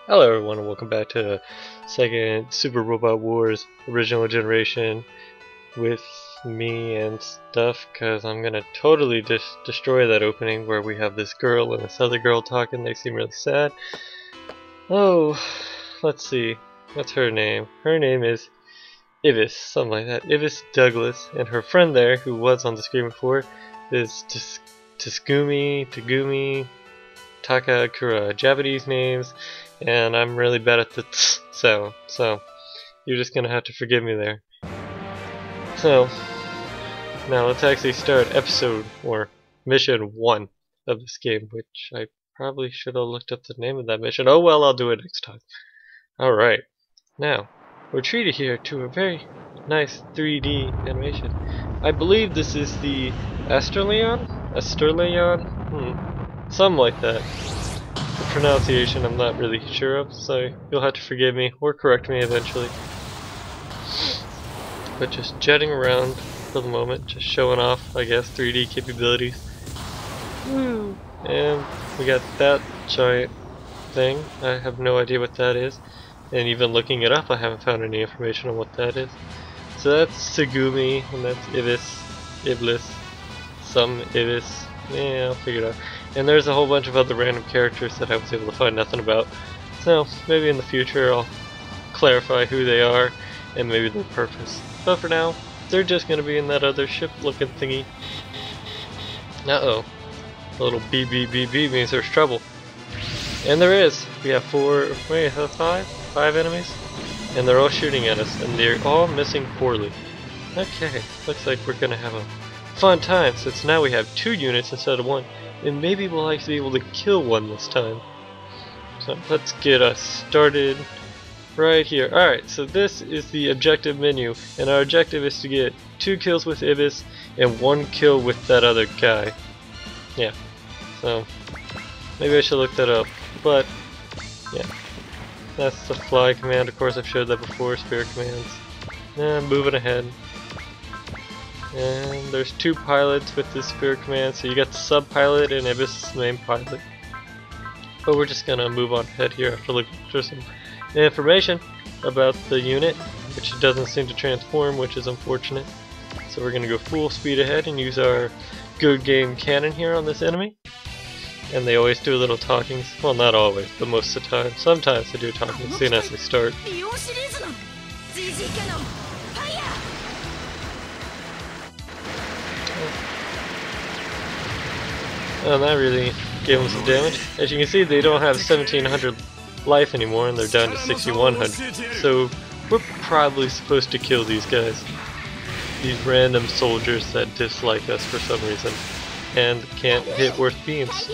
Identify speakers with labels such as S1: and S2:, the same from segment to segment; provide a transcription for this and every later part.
S1: Hello everyone and welcome back to second Super Robot Wars original generation with me and stuff, because I'm gonna totally destroy that opening where we have this girl and this other girl talking. They seem really sad. Oh, let's see, what's her name? Her name is Ibis, something like that. Ibis Douglas, and her friend there, who was on the screen before, is Tagumi, Takakura. Japanese names, and I'm really bad at the sound, so you're just gonna have to forgive me there. So now let's actually start episode or mission 1 of this game, which I probably should have looked up the name of that mission. Oh well, I'll do it next time. Alright, now we're treated here to a very nice 3D animation. I believe this is the Starless? Something like that. The pronunciation I'm not really sure of, so you'll have to forgive me or correct me eventually. But just jetting around for the moment, just showing off, I guess, 3D capabilities. Woo! And we got that giant thing. I have no idea what that is, and even looking it up I haven't found any information on what that is. So that's Tsugumi, and that's Iblis, some Ibis. Yeah, I'll figure it out. And there's a whole bunch of other random characters that I was able to find nothing about. So maybe in the future I'll clarify who they are and maybe their purpose. But for now, they're just going to be in that other ship looking thingy. Uh-oh. A little beep beep beep beep means there's trouble. And there is. We have five enemies? And they're all shooting at us, and they're all missing poorly. Okay, looks like we're going to have a fun time, since now we have 2 units instead of 1, and maybe we'll actually be able to kill one this time. So let's get us started right here. Alright, so this is the objective menu, and our objective is to get 2 kills with Ibis and 1 kill with that other guy. Yeah, so maybe I should look that up, but yeah, that's the fly command. Of course I've showed that before, spirit commands. Moving ahead. And there's 2 pilots with this spirit command, so you got the sub-pilot and Ibis' main pilot. But we're just gonna move on ahead here after looking for some information about the unit, which doesn't seem to transform, which is unfortunate. So we're gonna go full speed ahead and use our good game cannon here on this enemy. And they always do a little talking, well not always, but most of the time. Sometimes they do talking soon as they start. And that really gave them some damage. As you can see, they don't have 1700 life anymore, and they're down to 6100. So we're probably supposed to kill these guys. These random soldiers that dislike us for some reason and can't hit worth beams.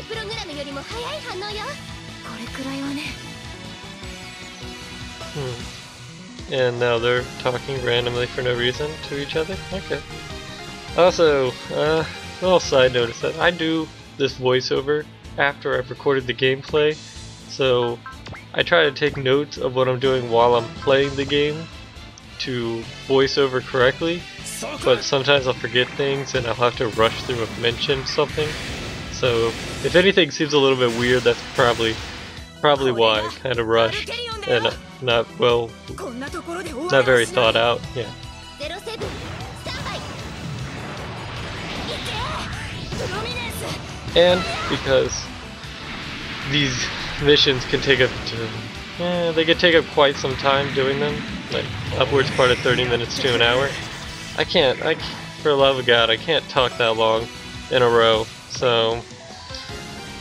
S1: And now they're talking randomly for no reason to each other. Okay. Also, little side notice that I do this voiceover after I've recorded the gameplay, so I try to take notes of what I'm doing while I'm playing the game to voiceover correctly, but sometimes I'll forget things and I'll have to rush through and mention something. So if anything seems a little bit weird, that's probably why. I kind of rushed and not very thought out. Yeah. And because these missions can take up to, they can take up quite some time doing them, like upwards part of 30 minutes to an hour. For the love of God, I can't talk that long in a row. So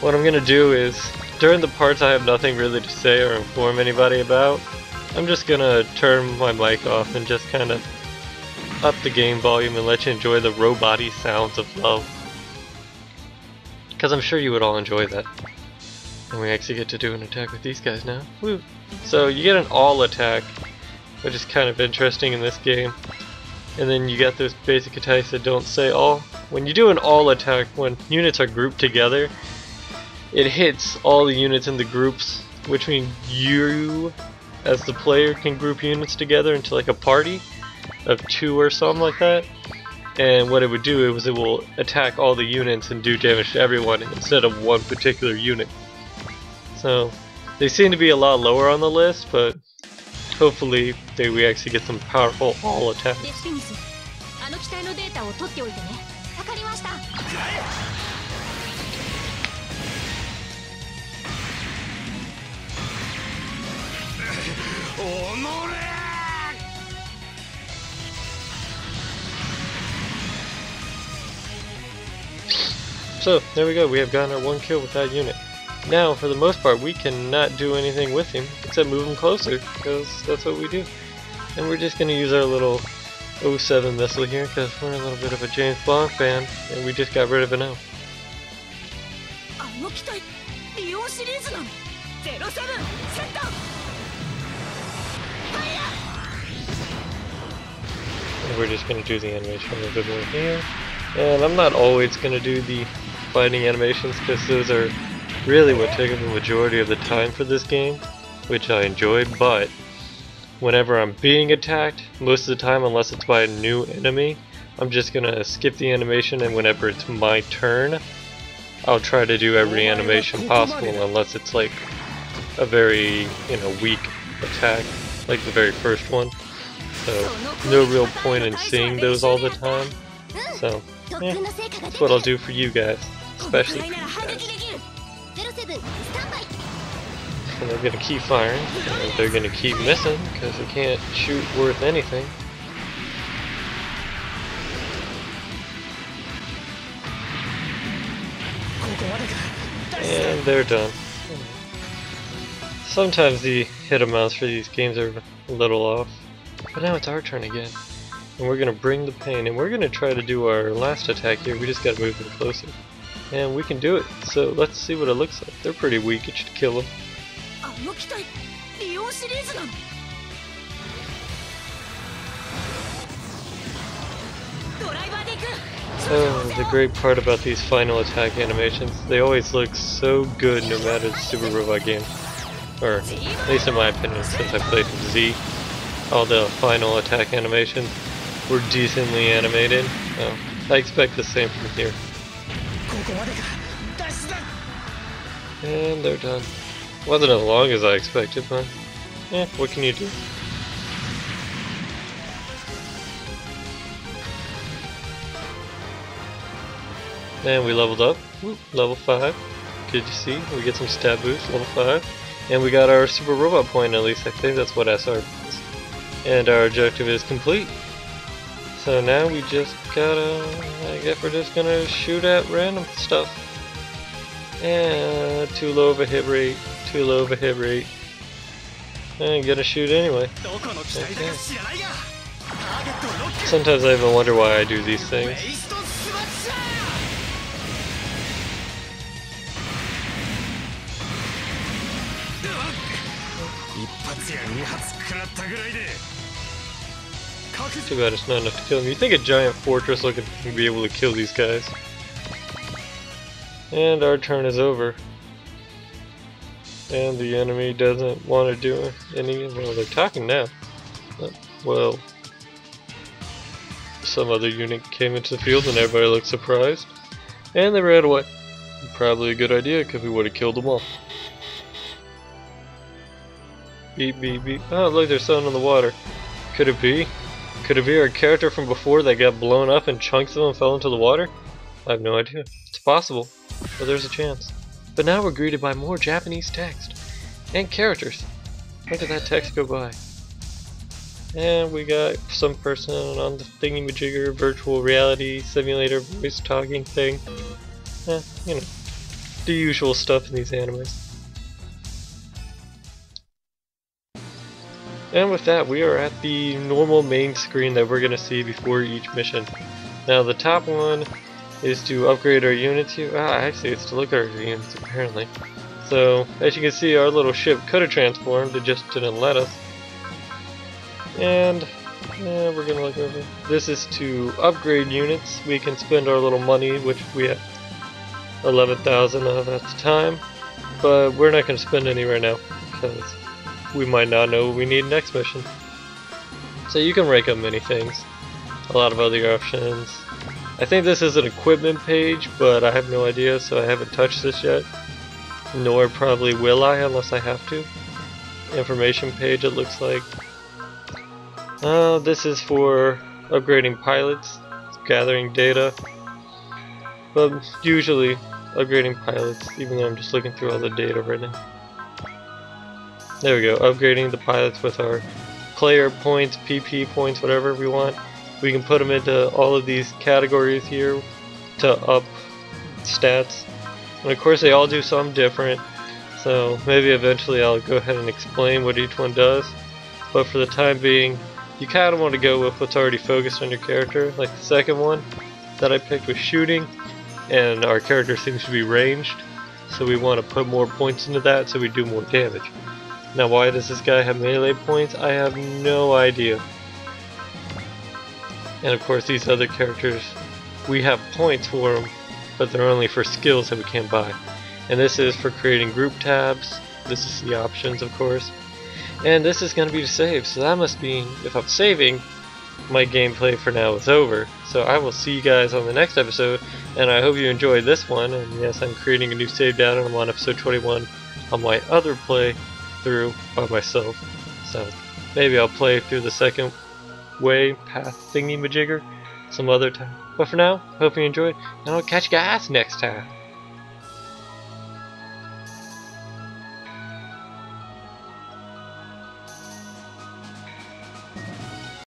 S1: what I'm gonna do is, during the parts I have nothing really to say or inform anybody about, I'm just gonna turn my mic off and just kind of up the game volume and let you enjoy the robot-y sounds of love. Because I'm sure you would all enjoy that. And we actually get to do an attack with these guys now. Woo! So you get an all attack, which is kind of interesting in this game. And then you got those basic attacks that don't say all. When you do an all attack, when units are grouped together, it hits all the units in the groups, which means you, as the player, can group units together into like a party of 2 or something like that. And what it would do is it will attack all the units and do damage to everyone instead of one particular unit. So They seem to be a lot lower on the list, but hopefully we actually get some powerful all attacks. So, there we go, we have gotten our 1 kill with that unit. Now, for the most part, we cannot do anything with him except move him closer, because that's what we do. And we're just going to use our little 07 missile here, because we're a little bit of a James Bond fan, and we just got rid of it now. And we're just going to do the animation a little bit more here. And I'm not always going to do the fighting animations, because those are really what take up the majority of the time for this game, which I enjoy, but whenever I'm being attacked, most of the time, unless it's by a new enemy, I'm just going to skip the animation, and whenever it's my turn, I'll try to do every animation possible, unless it's like a very, weak attack, like the very first one. So, no real point in seeing those all the time. So, yeah, that's what I'll do for you guys, especially for you guys. And they're gonna keep firing, and they're gonna keep missing, because they can't shoot worth anything. And they're done. Sometimes the hit amounts for these games are a little off. But now it's our turn again. And we're gonna bring the pain, and we're gonna try to do our last attack here. We just gotta move them closer. And we can do it. So let's see what it looks like. They're pretty weak, it should kill them. Oh, the great part about these final attack animations, they always look so good no matter the Super Robot game. Or, at least in my opinion, since I played with Z, all the final attack animations were decently animated. I expect the same from here. And they're done. Wasn't as long as I expected, but what can you do? And we leveled up. Woo, level 5. Good to see. We get some stat boost, level 5. And we got our Super Robot point, at least I think that's what SR is. And our objective is complete. So now we just gotta, I guess we're just gonna shoot at random stuff. And too low of a hit rate, too low of a hit rate. And gonna shoot anyway. Okay. Sometimes I even wonder why I do these things. Too bad it's not enough to kill him. You think a giant fortress looking can be able to kill these guys. And our turn is over. And the enemy doesn't want to do any, well, they're talking now. Well, some other unit came into the field and everybody looked surprised. And they ran away. Probably a good idea because we would have killed them all. Beep, beep, beep. Oh, look, there's someone in the water. Could it be? Could it be our character from before that got blown up and chunks of them fell into the water? I have no idea. It's possible, but there's a chance. But now we're greeted by more Japanese text and characters. Look at that text go by. And we got some person on the thingy-majigger virtual reality simulator voice talking thing. You know, the usual stuff in these animes. And with that, we are at the normal main screen that we're going to see before each mission. Now the top one is to upgrade our units here. Actually it's to look at our units apparently. So as you can see, our little ship could have transformed, it just didn't let us. And we're going to look over. This is to upgrade units. We can spend our little money, which we have 11,000 of at the time. But we're not going to spend any right now because we might not know what we need next mission. So you can rank up many things. A lot of other options. I think this is an equipment page, but I have no idea, so I haven't touched this yet. nor probably will I unless I have to. Information page, it looks like. This is for upgrading pilots, gathering data, but usually upgrading pilots, even though I'm just looking through all the data right now. There we go, upgrading the pilots with our player points, PP points, whatever we want. We can put them into all of these categories here to up stats. And of course they all do something different, so maybe eventually I'll go ahead and explain what each one does. But for the time being, you kind of want to go with what's already focused on your character. Like the second one that I picked was shooting, and our character seems to be ranged, so we want to put more points into that so we do more damage. Now why does this guy have melee points? I have no idea. And of course these other characters, we have points for them, but they're only for skills that we can't buy. And this is for creating group tabs. This is the options, of course. And this is going to be to save, so that must mean if I'm saving, my gameplay for now is over. So I will see you guys on the next episode, and I hope you enjoyed this one. And yes, I'm creating a new save data, and I'm on episode 21 on my other play through by myself. So maybe I'll play through the second way path thingy majigger some other time. But for now, hope you enjoyed, and I'll catch you guys next time.